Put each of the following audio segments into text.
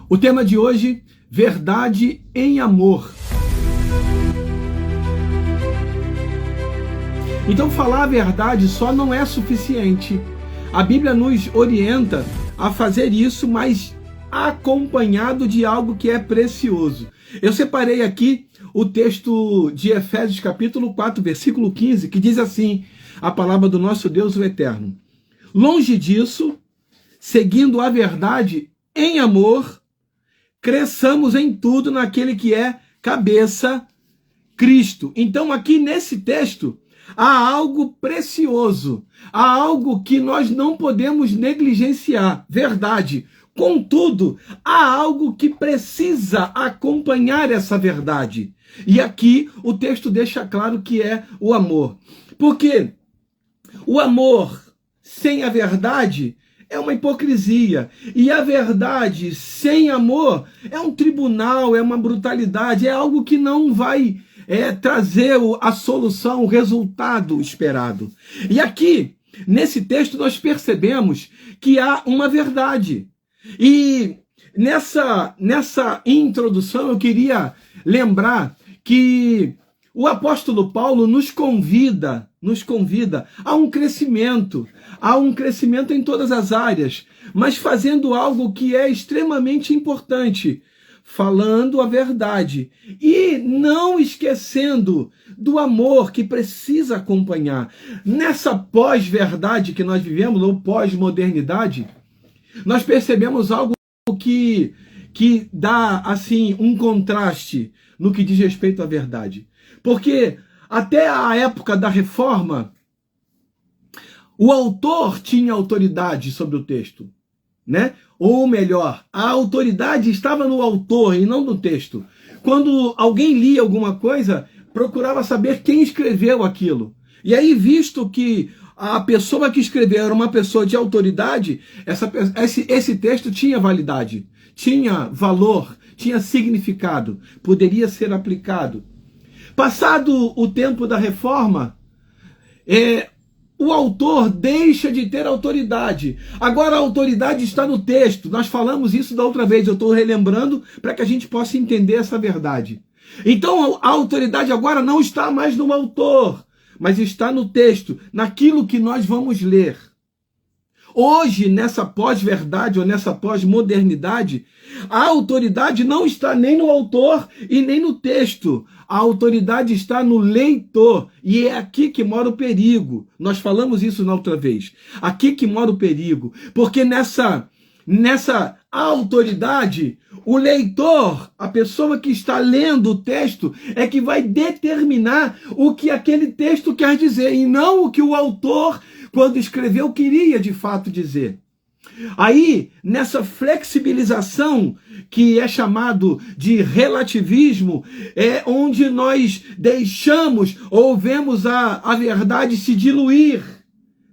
O tema de hoje, verdade em amor. Então, falar a verdade só não é suficiente. A Bíblia nos orienta a fazer isso, mas acompanhado de algo que é precioso. Eu separei aqui o texto de Efésios capítulo 4, versículo 15, que diz assim, a palavra do nosso Deus, o Eterno. Longe disso, seguindo a verdade em amor, cresçamos em tudo naquele que é cabeça, Cristo. Então aqui nesse texto há algo precioso, há algo que nós não podemos negligenciar, verdade. Contudo, há algo que precisa acompanhar essa verdade. E aqui o texto deixa claro que é o amor. Porque o amor sem a verdade é uma hipocrisia. E a verdade sem amor é um tribunal, é uma brutalidade, é algo que não vai trazer a solução, o resultado esperado. E aqui, nesse texto, nós percebemos que há uma verdade. E nessa introdução eu queria lembrar que o apóstolo Paulo nos convida a um crescimento em todas as áreas, mas fazendo algo que é extremamente importante, falando a verdade e não esquecendo do amor que precisa acompanhar. Nessa pós-verdade que nós vivemos, ou pós-modernidade, nós percebemos algo que dá assim um contraste no que diz respeito à verdade. Porque até a época da Reforma, o autor tinha autoridade sobre o texto, né? Ou melhor, a autoridade estava no autor e não no texto. Quando alguém lia alguma coisa, procurava saber quem escreveu aquilo. E aí, visto que a pessoa que escreveu era uma pessoa de autoridade, esse texto tinha validade, tinha valor, tinha significado, poderia ser aplicado. Passado o tempo da Reforma, o autor deixa de ter autoridade. Agora a autoridade está no texto. Nós falamos isso da outra vez, eu estou relembrando para que a gente possa entender essa verdade. Então a autoridade agora não está mais no autor, mas está no texto, naquilo que nós vamos ler. Hoje, nessa pós-verdade ou nessa pós-modernidade, a autoridade não está nem no autor e nem no texto. A autoridade está no leitor. E é aqui que mora o perigo. Nós falamos isso na outra vez. Aqui que mora o perigo. Porque nessa autoridade, o leitor, a pessoa que está lendo o texto, é que vai determinar o que aquele texto quer dizer, e não o que o autor, quando escreveu, queria de fato dizer. Aí, nessa flexibilização, que é chamado de relativismo, é onde nós deixamos ou vemos a verdade se diluir,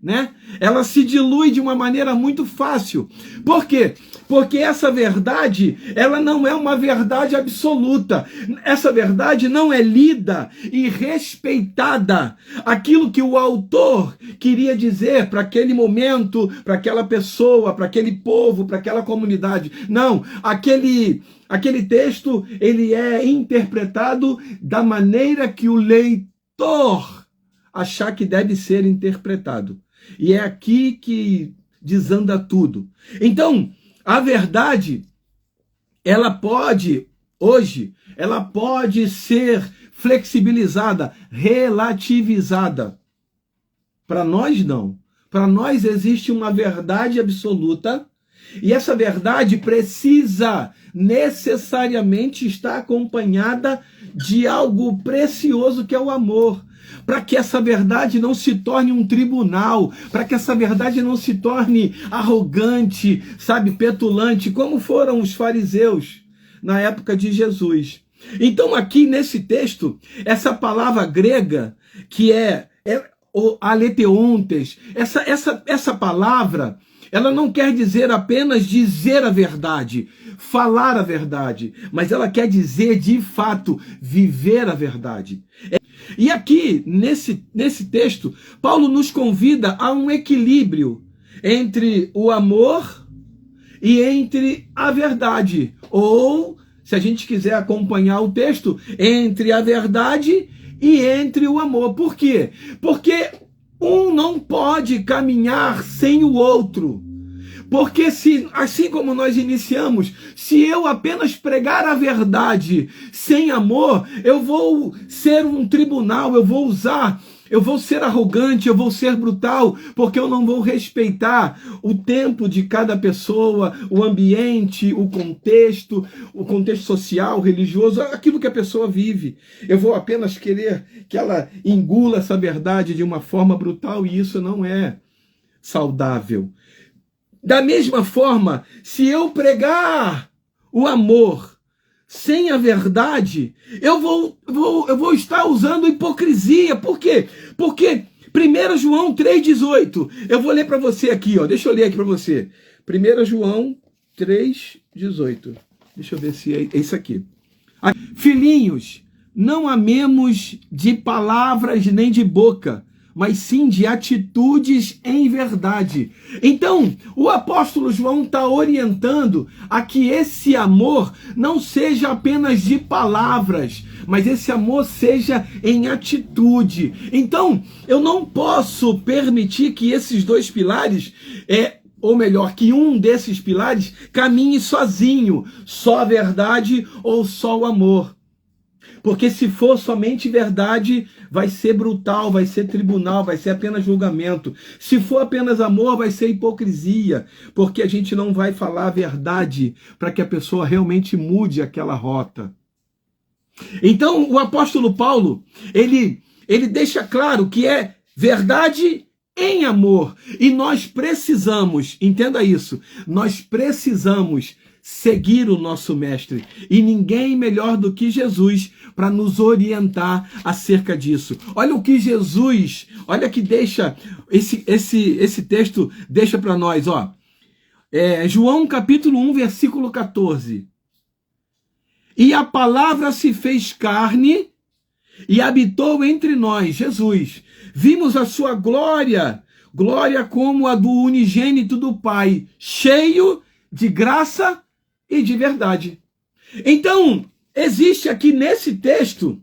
né? Ela se dilui de uma maneira muito fácil. Por quê? Porque essa verdade, ela não é uma verdade absoluta. Essa verdade não é lida e respeitada. Aquilo que o autor queria dizer para aquele momento, para aquela pessoa, para aquele povo, para aquela comunidade. Não, aquele texto, ele é interpretado da maneira que o leitor achar que deve ser interpretado. E é aqui que desanda tudo. Então, a verdade, ela pode ser flexibilizada, relativizada. Para nós, não. Para nós existe uma verdade absoluta, e essa verdade precisa necessariamente estar acompanhada de algo precioso que é o amor. Para que essa verdade não se torne um tribunal, para que essa verdade não se torne arrogante, sabe, petulante, como foram os fariseus na época de Jesus. Então aqui nesse texto, essa palavra grega, que é o aletheontes, essa palavra, ela não quer dizer apenas dizer a verdade, falar a verdade, mas ela quer dizer de fato viver a verdade. E aqui, nesse texto, Paulo nos convida a um equilíbrio entre o amor e entre a verdade. Ou, se a gente quiser acompanhar o texto, entre a verdade e entre o amor. Por quê? Porque um não pode caminhar sem o outro. Porque se, assim como nós iniciamos, se eu apenas pregar a verdade sem amor, eu vou ser um tribunal, eu vou ser arrogante, eu vou ser brutal, porque eu não vou respeitar o tempo de cada pessoa, o ambiente, o contexto social, religioso, aquilo que a pessoa vive. Eu vou apenas querer que ela engula essa verdade de uma forma brutal, e isso não é saudável. Da mesma forma, se eu pregar o amor sem a verdade, eu vou estar usando hipocrisia. Por quê? Porque 1 João 3,18, eu vou ler para você aqui, ó. Deixa eu ler aqui para você. 1 João 3,18. Deixa eu ver se é isso aqui. Filhinhos, não amemos de palavras nem de boca, mas sim de atitudes em verdade. Então, o apóstolo João está orientando a que esse amor não seja apenas de palavras, mas esse amor seja em atitude. Então, eu não posso permitir que esses dois pilares, ou melhor, que um desses pilares caminhe sozinho, só a verdade ou só o amor. Porque se for somente verdade, vai ser brutal, vai ser tribunal, vai ser apenas julgamento. Se for apenas amor, vai ser hipocrisia, porque a gente não vai falar a verdade para que a pessoa realmente mude aquela rota. Então, o apóstolo Paulo, ele deixa claro que é verdade em amor. E nós precisamos, entenda isso, nós precisamos seguir o nosso mestre. E ninguém melhor do que Jesus para nos orientar acerca disso. Olha o que Jesus, olha que deixa, esse texto deixa para nós, ó. João capítulo 1, versículo 14. E a palavra se fez carne e habitou entre nós, Jesus. Vimos a sua glória, glória como a do unigênito do Pai, cheio de graça e de verdade. Então, existe aqui nesse texto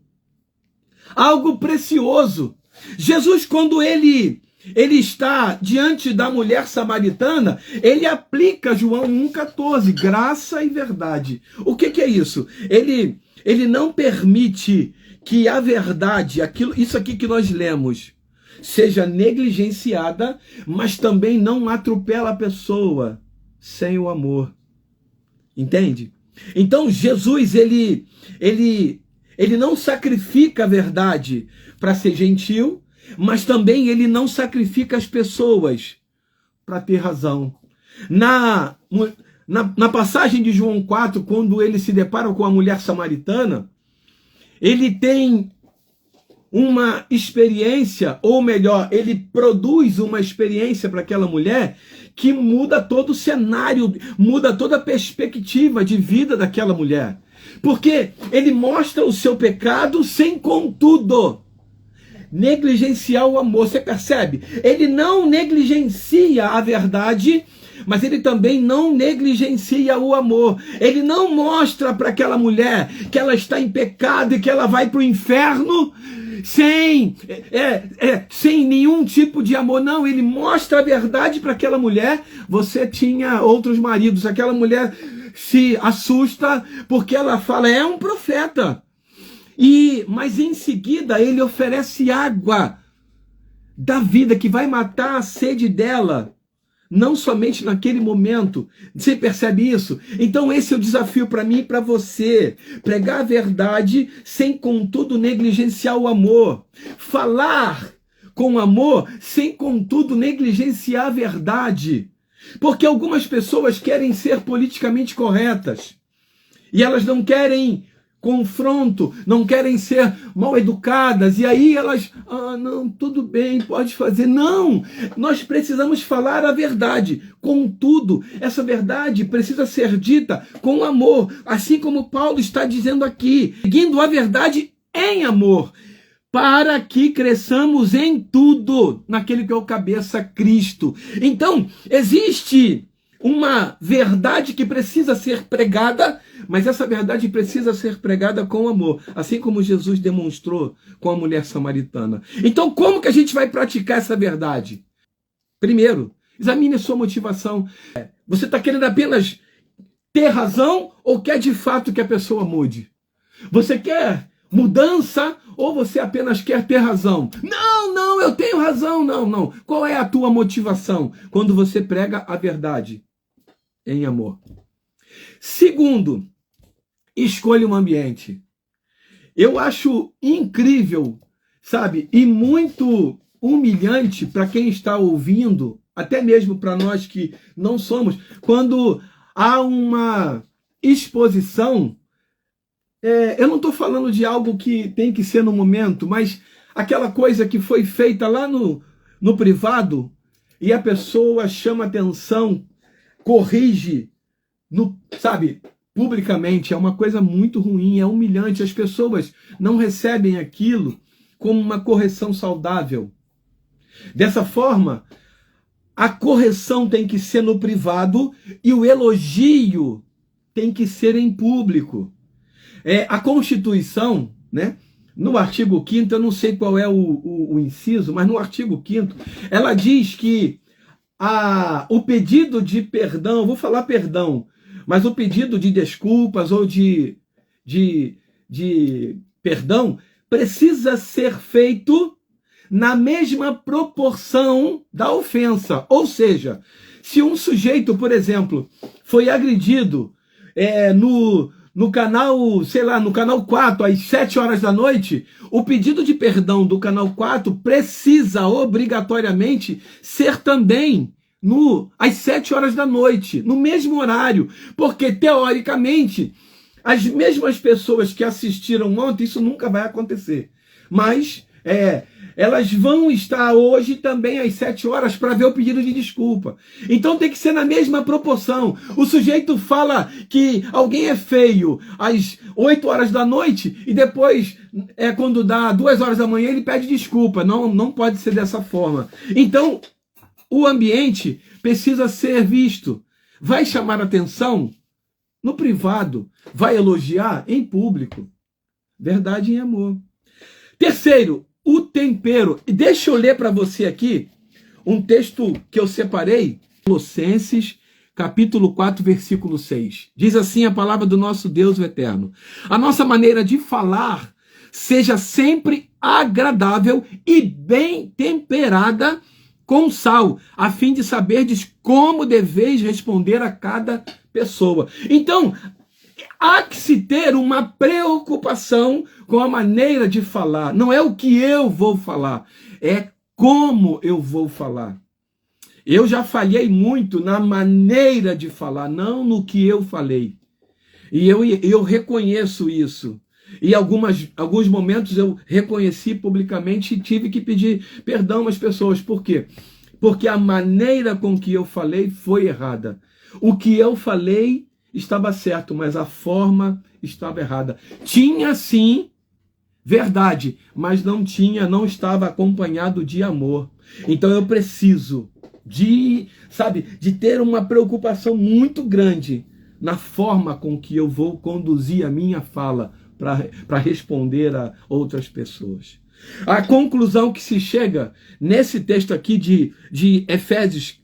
algo precioso. Jesus, quando ele está diante da mulher samaritana, ele aplica João 1,14, graça e verdade. O que é isso? Ele não permite que a verdade, isso aqui que nós lemos, seja negligenciada, mas também não atropela a pessoa sem o amor. Entende? Então Jesus, ele não sacrifica a verdade para ser gentil, mas também ele não sacrifica as pessoas para ter razão. Na passagem de João 4, quando ele se depara com a mulher samaritana, ele tem uma experiência, ou melhor, ele produz uma experiência para aquela mulher que muda todo o cenário, muda toda a perspectiva de vida daquela mulher. Porque ele mostra o seu pecado sem, contudo, negligenciar o amor. Você percebe? Ele não negligencia a verdade, mas ele também não negligencia o amor. Ele não mostra para aquela mulher que ela está em pecado e que ela vai para o inferno sem nenhum tipo de amor. Não, ele mostra a verdade para aquela mulher. Você tinha outros maridos. Aquela mulher se assusta porque ela fala, é um profeta. Mas em seguida ele oferece água da vida que vai matar a sede dela. Não somente naquele momento. Você percebe isso? Então esse é o desafio para mim e para você. Pregar a verdade sem, contudo, negligenciar o amor. Falar com amor sem, contudo, negligenciar a verdade. Porque algumas pessoas querem ser politicamente corretas. E elas não querem confronto, não querem ser mal educadas, e aí elas, não, tudo bem, pode fazer. Não, nós precisamos falar a verdade. Contudo, essa verdade precisa ser dita com amor, assim como Paulo está dizendo aqui, seguindo a verdade em amor, para que cresçamos em tudo, naquele que é o cabeça, Cristo. Então, existe uma verdade que precisa ser pregada, mas essa verdade precisa ser pregada com amor, assim como Jesus demonstrou com a mulher samaritana. Então, como que a gente vai praticar essa verdade? Primeiro, examine a sua motivação. Você está querendo apenas ter razão ou quer de fato que a pessoa mude? Você quer mudança ou você apenas quer ter razão? Não, eu tenho razão. Não. Qual é a tua motivação quando você prega a verdade em amor? Segundo, escolha um ambiente. Eu acho incrível, sabe, e muito humilhante para quem está ouvindo, até mesmo para nós que não somos, quando há uma exposição. Eu não estou falando de algo que tem que ser no momento, mas aquela coisa que foi feita lá no privado e a pessoa chama atenção, corrige, sabe, publicamente. É uma coisa muito ruim, é humilhante. As pessoas não recebem aquilo como uma correção saudável. Dessa forma, a correção tem que ser no privado e o elogio tem que ser em público. A Constituição, né, no artigo 5º, eu não sei qual é o inciso, mas no artigo 5º, ela diz que o pedido de perdão, vou falar perdão, mas o pedido de desculpas ou de perdão precisa ser feito na mesma proporção da ofensa. Ou seja, se um sujeito, por exemplo, foi agredido no canal, sei lá, no canal 4, às 7 horas da noite, o pedido de perdão do canal 4 precisa obrigatoriamente ser também às 7 horas da noite, no mesmo horário, porque teoricamente as mesmas pessoas que assistiram ontem, isso nunca vai acontecer, mas elas vão estar hoje também às 7 horas para ver o pedido de desculpa. Então tem que ser na mesma proporção. O sujeito fala que alguém é feio às 8 horas da noite e depois, quando dá 2 horas da manhã, ele pede desculpa. Não pode ser dessa forma. Então, o ambiente precisa ser visto. Vai chamar atenção no privado. Vai elogiar em público. Verdade em amor. Terceiro, o tempero. E deixa eu ler para você aqui um texto que eu separei, Colossenses, capítulo 4, versículo 6. Diz assim a palavra do nosso Deus o eterno: a nossa maneira de falar seja sempre agradável e bem temperada com sal, a fim de saberdes como deveis responder a cada pessoa. Então, há que se ter uma preocupação com a maneira de falar. Não é o que eu vou falar, é como eu vou falar. Eu já falhei muito na maneira de falar, não no que eu falei. E eu reconheço isso. E alguns momentos eu reconheci publicamente e tive que pedir perdão às pessoas. Por quê? Porque a maneira com que eu falei foi errada. O que eu falei estava certo, mas a forma estava errada. Tinha sim verdade, mas não estava acompanhado de amor. Então eu preciso de ter uma preocupação muito grande na forma com que eu vou conduzir a minha fala para responder a outras pessoas. A conclusão que se chega nesse texto aqui de Efésios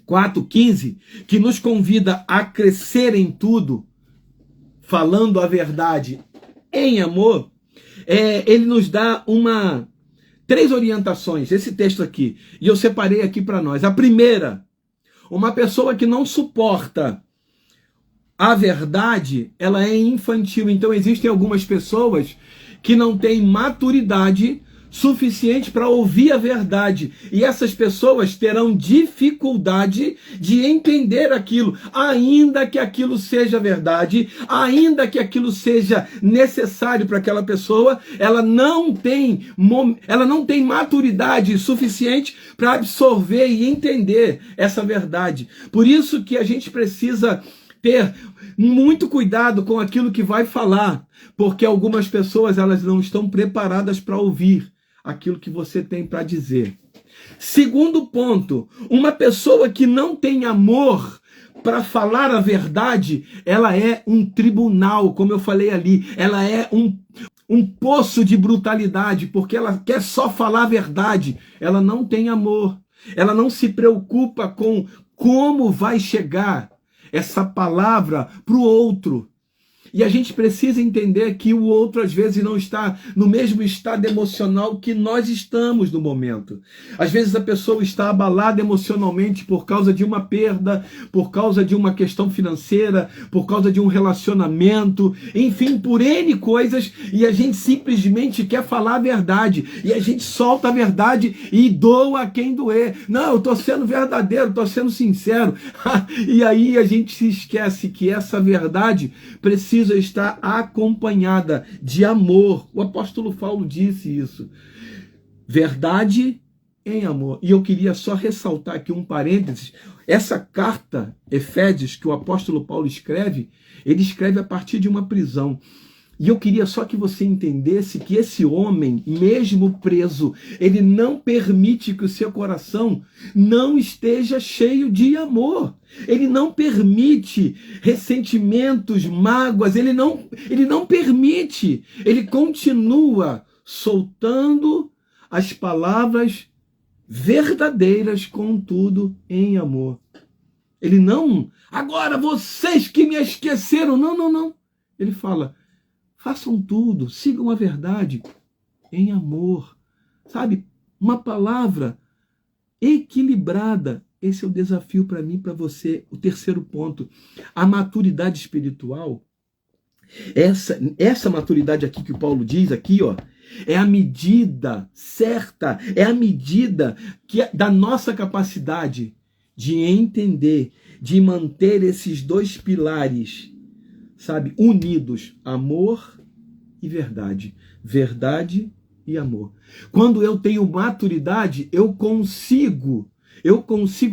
4:15, que nos convida a crescer em tudo, falando a verdade em amor, ele nos dá 3 orientações, esse texto aqui, e eu separei aqui para nós. A primeira, uma pessoa que não suporta a verdade, ela é infantil. Então existem algumas pessoas que não têm maturidade suficiente para ouvir a verdade. E essas pessoas terão dificuldade de entender aquilo, ainda que aquilo seja verdade, ainda que aquilo seja necessário para aquela pessoa, ela não tem maturidade suficiente para absorver e entender essa verdade. Por isso que a gente precisa ter muito cuidado com aquilo que vai falar, porque algumas pessoas elas não estão preparadas para ouvir aquilo que você tem para dizer. Segundo ponto, uma pessoa que não tem amor para falar a verdade, ela é um tribunal, como eu falei ali, ela é um poço de brutalidade, porque ela quer só falar a verdade, ela não tem amor, ela não se preocupa com como vai chegar essa palavra para o outro. E a gente precisa entender que o outro, às vezes, não está no mesmo estado emocional que nós estamos no momento. Às vezes a pessoa está abalada emocionalmente por causa de uma perda, por causa de uma questão financeira, por causa de um relacionamento, enfim, por N coisas, e a gente simplesmente quer falar a verdade. E a gente solta a verdade e doa a quem doer. Não, eu estou sendo verdadeiro, estou sendo sincero. E aí a gente se esquece que essa verdade precisa estar acompanhada de amor. O apóstolo Paulo disse isso. Verdade em amor. E eu queria só ressaltar aqui um parênteses. Essa carta, Efésios, que o apóstolo Paulo escreve, ele escreve a partir de uma prisão. E eu queria só que você entendesse que esse homem, mesmo preso, ele não permite que o seu coração não esteja cheio de amor. Ele não permite ressentimentos, mágoas, ele não permite. Ele continua soltando as palavras verdadeiras, contudo, em amor. Ele não, agora vocês que me esqueceram, não. Ele fala, façam tudo, sigam a verdade em amor. Sabe, uma palavra equilibrada. Esse é o desafio para mim, para você. O terceiro ponto, a maturidade espiritual. Essa maturidade aqui que o Paulo diz aqui, ó, é a medida certa, é a medida da nossa capacidade de entender, de manter esses dois pilares, sabe, unidos, amor e verdade. Verdade e amor. Quando eu tenho maturidade, eu consigo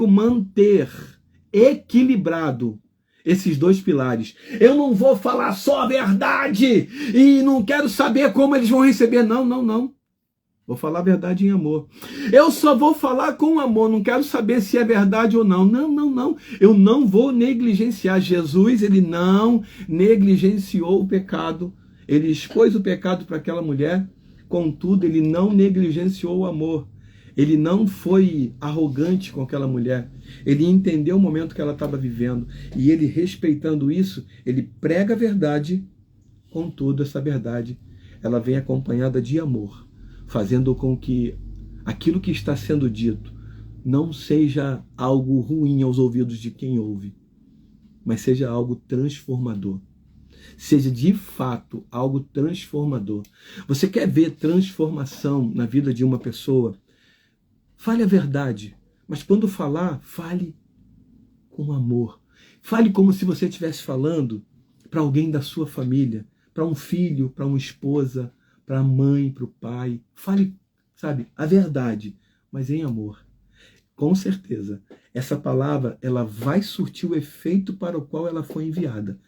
manter equilibrado esses dois pilares. Eu não vou falar só a verdade e não quero saber como eles vão receber. Não. Vou falar a verdade em amor. Eu só vou falar com amor, não quero saber se é verdade ou não. Não. Eu não vou negligenciar. Jesus, ele não negligenciou o pecado. Ele expôs o pecado para aquela mulher, contudo, ele não negligenciou o amor. Ele não foi arrogante com aquela mulher. Ele entendeu o momento que ela estava vivendo. E ele, respeitando isso, ele prega a verdade. Contudo, essa verdade, ela vem acompanhada de amor, fazendo com que aquilo que está sendo dito não seja algo ruim aos ouvidos de quem ouve, mas seja algo transformador. Seja de fato algo transformador. Você quer ver transformação na vida de uma pessoa? Fale a verdade, mas quando falar, fale com amor. Fale como se você estivesse falando para alguém da sua família, para um filho, para uma esposa, para a mãe, para o pai. Fale, sabe, a verdade, mas em amor. Com certeza, essa palavra ela vai surtir o efeito para o qual ela foi enviada.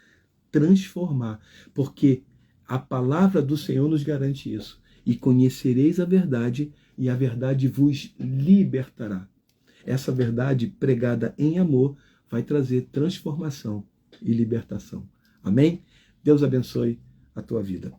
Transformar, porque a palavra do Senhor nos garante isso. E conhecereis a verdade, e a verdade vos libertará. Essa verdade pregada em amor vai trazer transformação e libertação. Amém? Deus abençoe a tua vida.